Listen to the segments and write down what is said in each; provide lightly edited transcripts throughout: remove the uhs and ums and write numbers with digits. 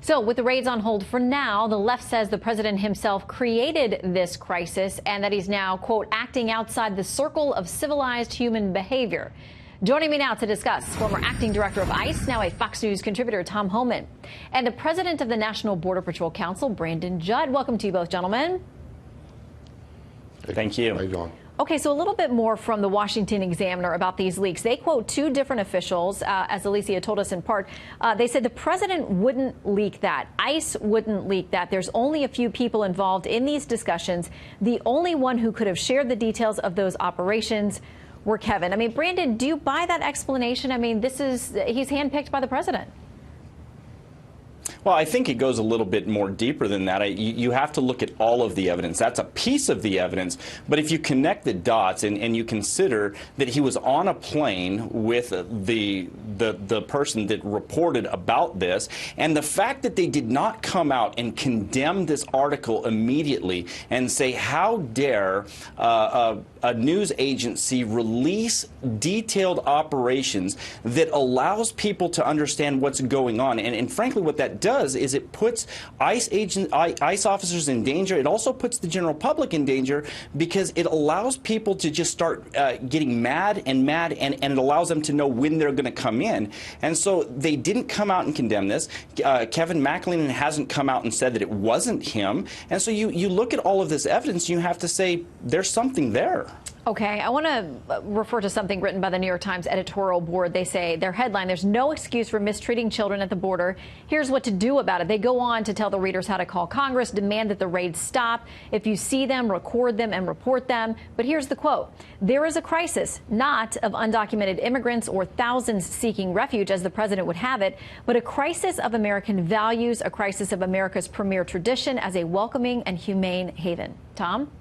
So with the raids on hold for now, the left says the president himself created this crisis and that he's now, quote, acting outside the circle of civilized human behavior. Joining me now to discuss, former acting director of ICE, now a Fox News contributor, Tom Homan, and the president of the National Border Patrol Council, Brandon Judd. Welcome to you both, gentlemen. Thank you. How you doing? Okay, so a little bit more from the Washington Examiner about these leaks. They quote two different officials, as Alicia told us in part. They said the president wouldn't leak that. ICE wouldn't leak that. There's only a few people involved in these discussions. The only one who could have shared the details of those operations were Kevin. I mean, Brandon, do you buy that explanation? I mean, he's handpicked by the president. Well, I think it goes a little bit more deeper than that. You have to look at all of the evidence. That's a piece of the evidence. But if you connect the dots and you consider that he was on a plane with the person that reported about this, and the fact that they did not come out and condemn this article immediately and say, how dare a news agency release detailed operations that allows people to understand what's going on. And frankly, what that does is it puts ICE officers in danger. It also puts the general public in danger because it allows people to just start getting mad, and it allows them to know when they're going to come in. And so they didn't come out and condemn this. Kevin McAleenan hasn't come out and said that it wasn't him. And so you look at all of this evidence, you have to say there's something there. Okay, I want to refer to something written by the New York Times editorial board. They say, their headline, there's no excuse for mistreating children at the border. Here's what to do about it. They go on to tell the readers how to call Congress, demand that the raids stop. If you see them, record them and report them. But here's the quote. There is a crisis, not of undocumented immigrants or thousands seeking refuge, as the president would have it, but a crisis of American values, a crisis of America's premier tradition as a welcoming and humane haven. Tom?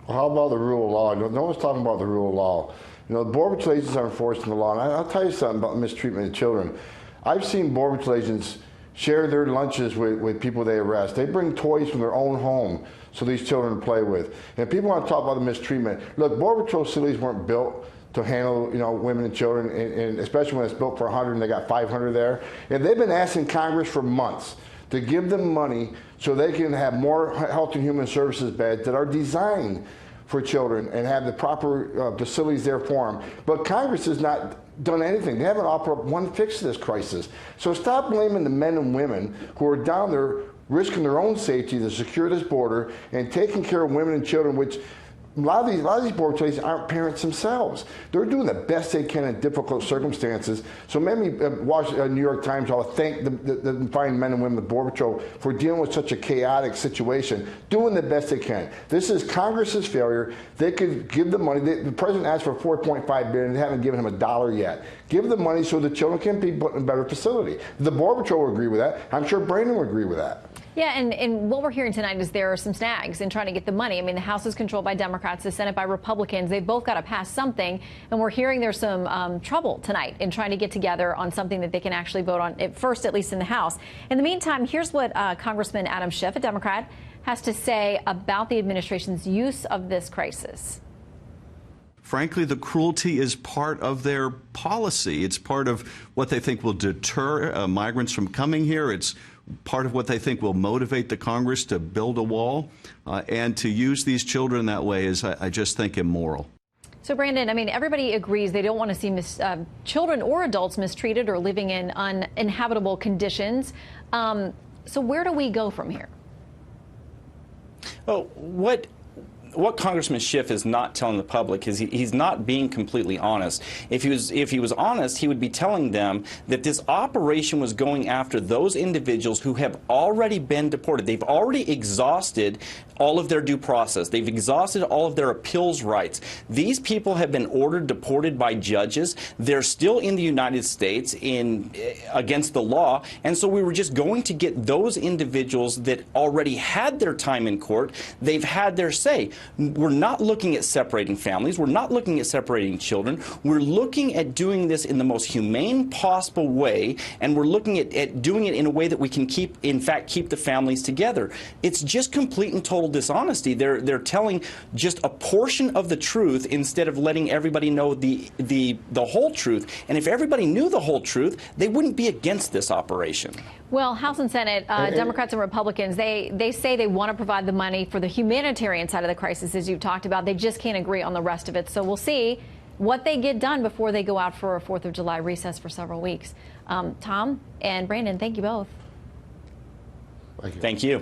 Well, how about the rule of law? No one's talking about the rule of law. You know, the Border Patrol agents are enforcing the law. And I'll tell you something about mistreatment of children. I've seen Border Patrol agents share their lunches with people they arrest. They bring toys from their own home so these children play with. And people want to talk about the mistreatment. Look, Border Patrol facilities weren't built to handle, you know, women and children, and especially when it's built for 100 and they got 500 there. And they've been asking Congress for months to give them money so they can have more health and human services beds that are designed for children and have the proper facilities there for them. But Congress has not done anything. They haven't offered up one fix to this crisis. So stop blaming the men and women who are down there risking their own safety to secure this border and taking care of women and children, which a lot of these border patrol aren't parents themselves. They're doing the best they can in difficult circumstances. So maybe New York Times ought to thank the fine men and women of the Border Patrol for dealing with such a chaotic situation, doing the best they can. This is Congress's failure. They could give the money. The president asked for $4.5 billion. They haven't given him $1 yet. Give the money so the children can be put in a better facility. The Border Patrol will agree with that. I'm sure Brandon will agree with that. Yeah, and what we're hearing tonight is there are some snags in trying to get the money. I mean, the House is controlled by Democrats, the Senate by Republicans. They've both got to pass something, and we're hearing there's some trouble tonight in trying to get together on something that they can actually vote on, at first, at least in the House. In the meantime, here's what Congressman Adam Schiff, a Democrat, has to say about the administration's use of this crisis. Frankly, the cruelty is part of their policy. It's part of what they think will deter migrants from coming here. It's part of what they think will motivate the Congress to build a wall. And to use these children that way is, I just think, immoral. So, Brandon, I mean, everybody agrees they don't want to see children or adults mistreated or living in uninhabitable conditions. So where do we go from here? Well, what Congressman Schiff is not telling the public is he's not being completely honest. If he was honest, he would be telling them that this operation was going after those individuals who have already been deported. They've already exhausted all of their due process. They've exhausted all of their appeals rights. These people have been ordered deported by judges. They're still in the United States against the law. And so we were just going to get those individuals that already had their time in court. They've had their say. We're not looking at separating families. We're not looking at separating children. We're looking at doing this in the most humane possible way, and we're looking at doing it in a way that we can keep the families together. It's just complete and total dishonesty. They're telling just a portion of the truth instead of letting everybody know the whole truth. And if everybody knew the whole truth, they wouldn't be against this operation. Well, House and Senate, Democrats and Republicans, they say they want to provide the money for the humanitarian side of the crisis, as you've talked about. They just can't agree on the rest of it. So we'll see what they get done before they go out for a 4th of July recess for several weeks. Tom and Brandon, thank you both. Thank you. Thank you.